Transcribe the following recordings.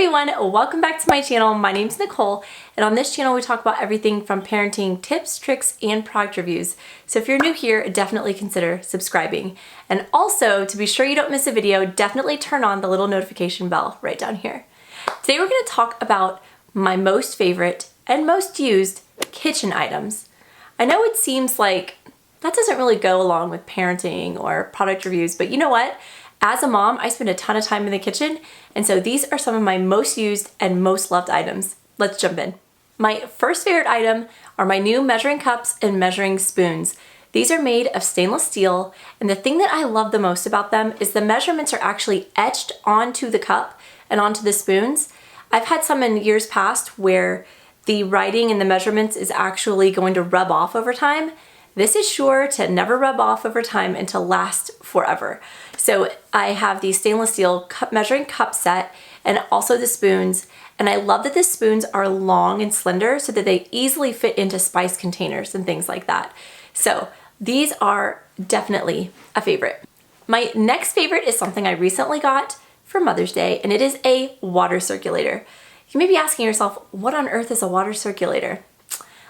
everyone, welcome back to my channel. My name's Nicole, and on this channel we talk about everything from parenting tips, tricks, and product reviews. So if you're new here, definitely consider subscribing. And also, to be sure you don't miss a video, definitely turn on the little notification bell right down here. Today we're going to talk about my most favorite and most used kitchen items. I know it seems like that doesn't really go along with parenting or product reviews, but you know what? As a mom, I spend a ton of time in the kitchen, and so these are some of my most used and most loved items. Let's jump in. My first favorite item are my new measuring cups and measuring spoons. These are made of stainless steel, and the thing that I love the most about them is the measurements are actually etched onto the cup and onto the spoons. I've had some in years past where the writing and the measurements is actually going to rub off over time. This is sure to never rub off over time and to last forever. So I have the stainless steel measuring cup set and also the spoons. And I love that the spoons are long and slender so that they easily fit into spice containers and things like that. So these are definitely a favorite. My next favorite is something I recently got for Mother's Day, and it is a water circulator. You may be asking yourself, what on earth is a water circulator?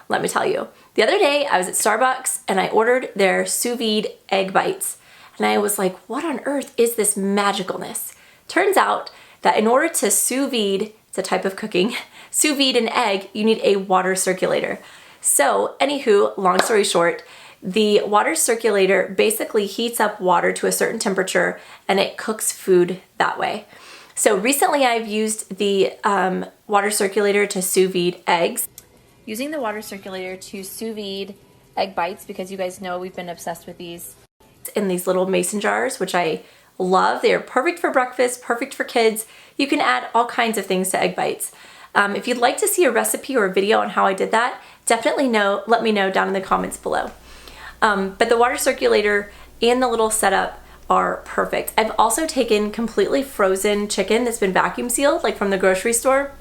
Let me tell you. The other day I was at Starbucks and I ordered their sous vide egg bites. And I was like, what on earth is this magicalness? Turns out that in order to sous vide, it's a type of cooking, sous vide an egg, you need a water circulator. So anywho, long story short, the water circulator basically heats up water to a certain temperature and it cooks food that way. So recently I've used the water circulator to sous vide eggs. Using the water circulator to sous vide egg bites, because you guys know we've been obsessed with these in these little mason jars, which I love. They are perfect for breakfast, perfect for kids. You can add all kinds of things to egg bites. If you'd like to see a recipe or a video on how I did that, definitely let me know down in the comments below. But the water circulator and the little setup are perfect. I've also taken completely frozen chicken that's been vacuum sealed, like from the grocery store,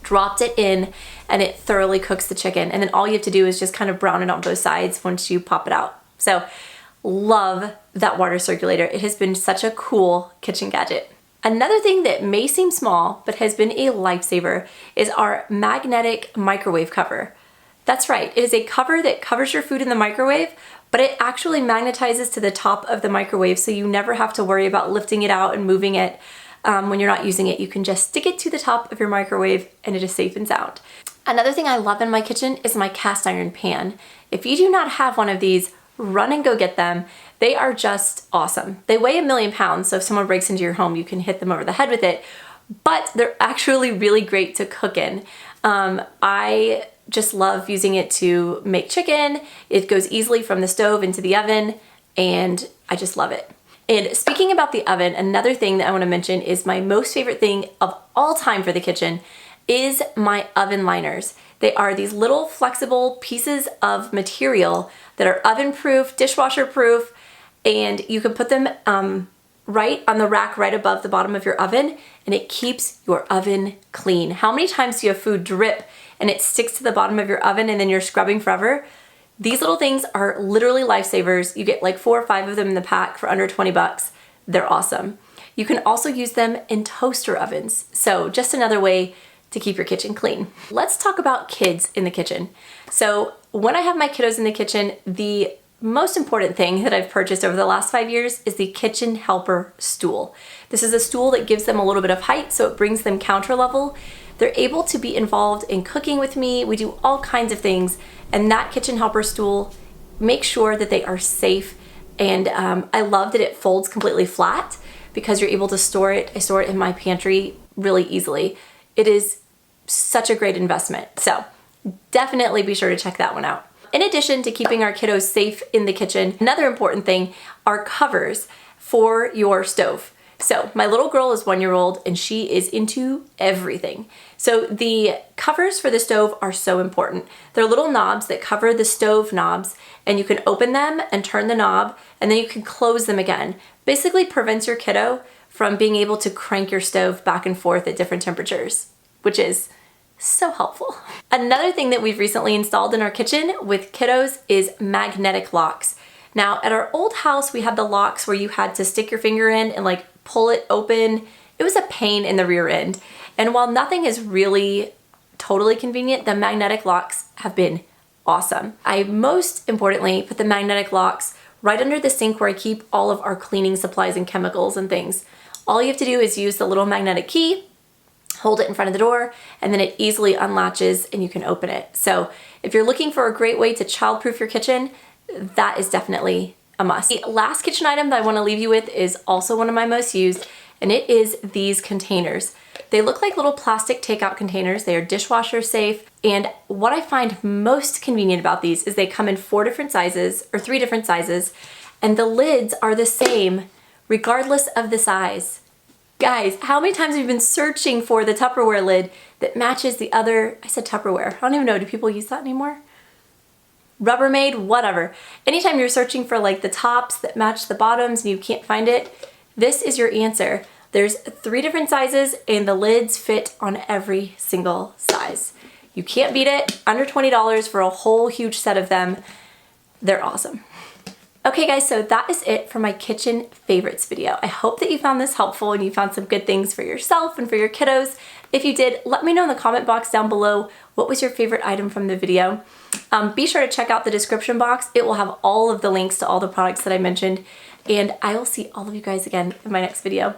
dropped it in, and it thoroughly cooks the chicken. And then all you have to do is just kind of brown it on both sides once you pop it out. So love that water circulator. It has been such a cool kitchen gadget. Another thing that may seem small but has been a lifesaver is our magnetic microwave cover. That's right, it is a cover that covers your food in the microwave, but it actually magnetizes to the top of the microwave, so you never have to worry about lifting it out and moving it. When you're not using it, you can just stick it to the top of your microwave and it is safe and sound. Another thing I love in my kitchen is my cast iron pan. If you do not have one of these, run and go get them. They are just awesome. They weigh 1,000,000 pounds, so if someone breaks into your home, you can hit them over the head with it, but they're actually really great to cook in. I just love using it to make chicken. It goes easily from the stove into the oven, and I just love it. And speaking about the oven, another thing that I want to mention is my most favorite thing of all time for the kitchen is my oven liners. They are these little flexible pieces of material that are oven proof, dishwasher proof, and you can put them right on the rack right above the bottom of your oven, and it keeps your oven clean. How many times do you have food drip and it sticks to the bottom of your oven and then you're scrubbing forever? These little things are literally lifesavers. You get like 4 or 5 of them in the pack for under 20 bucks. They're awesome. You can also use them in toaster ovens. So just another way to keep your kitchen clean. Let's talk about kids in the kitchen. So when I have my kiddos in the kitchen, the most important thing that I've purchased over the last 5 years is the kitchen helper stool. This is a stool that gives them a little bit of height, so it brings them counter level. They're able to be involved in cooking with me. We do all kinds of things, and that kitchen helper stool makes sure that they are safe. And I love that it folds completely flat because you're able to store it. I store it in my pantry really easily. It is such a great investment. So definitely be sure to check that one out. In addition to keeping our kiddos safe in the kitchen, another important thing are covers for your stove. So my little girl is 1-year-old and she is into everything. So the covers for the stove are so important. They're little knobs that cover the stove knobs, and you can open them and turn the knob, and then you can close them again. Basically prevents your kiddo from being able to crank your stove back and forth at different temperatures, which is so helpful. Another thing that we've recently installed in our kitchen with kiddos is magnetic locks. Now at our old house, we had the locks where you had to stick your finger in and like pull it open. It was a pain in the rear end. And while nothing is really totally convenient, the magnetic locks have been awesome. I most importantly put the magnetic locks right under the sink where I keep all of our cleaning supplies and chemicals and things. All you have to do is use the little magnetic key, hold it in front of the door, and then it easily unlatches and you can open it. So if you're looking for a great way to child-proof your kitchen, that is definitely a must. The last kitchen item that I want to leave you with is also one of my most used, and it is these containers. They look like little plastic takeout containers. They are dishwasher safe. And what I find most convenient about these is they come in 4 different sizes or 3 different sizes, and the lids are the same regardless of the size. Guys, how many times have you been searching for the Tupperware lid that matches the other, I said Tupperware, I don't even know, do people use that anymore? Rubbermaid, whatever. Anytime you're searching for like the tops that match the bottoms and you can't find it, this is your answer. There's 3 different sizes and the lids fit on every single size. You can't beat it. Under $20 for a whole huge set of them. They're awesome. Okay guys, so that is it for my kitchen favorites video. I hope that you found this helpful and you found some good things for yourself and for your kiddos. If you did, let me know in the comment box down below what was your favorite item from the video. Be sure to check out the description box. It will have all of the links to all the products that I mentioned, and I will see all of you guys again in my next video.